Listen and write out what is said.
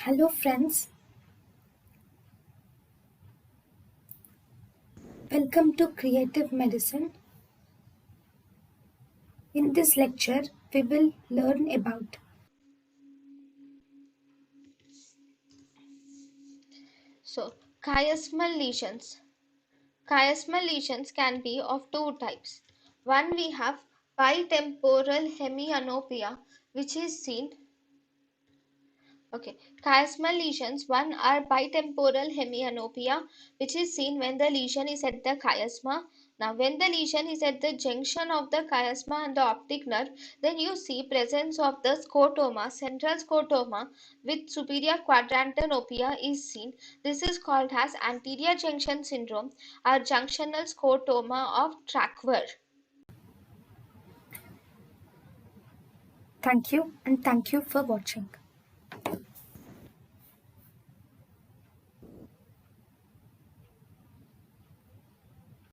Hello friends, welcome to Creative Medicine. In this lecture, we will learn about So, chiasmal lesions. Chiasmal lesions can be of two types. One, we have bitemporal hemianopia, which is seen. Chiasmal lesions. One are bitemporal hemianopia, which is seen when the lesion is at the chiasma. Now, when the lesion is at the junction of the chiasma and the optic nerve, then you see presence of the scotoma, central scotoma with superior quadrantanopia is seen. This is called as anterior junction syndrome or junctional scotoma of Traqueur. thank you and thank you for watching.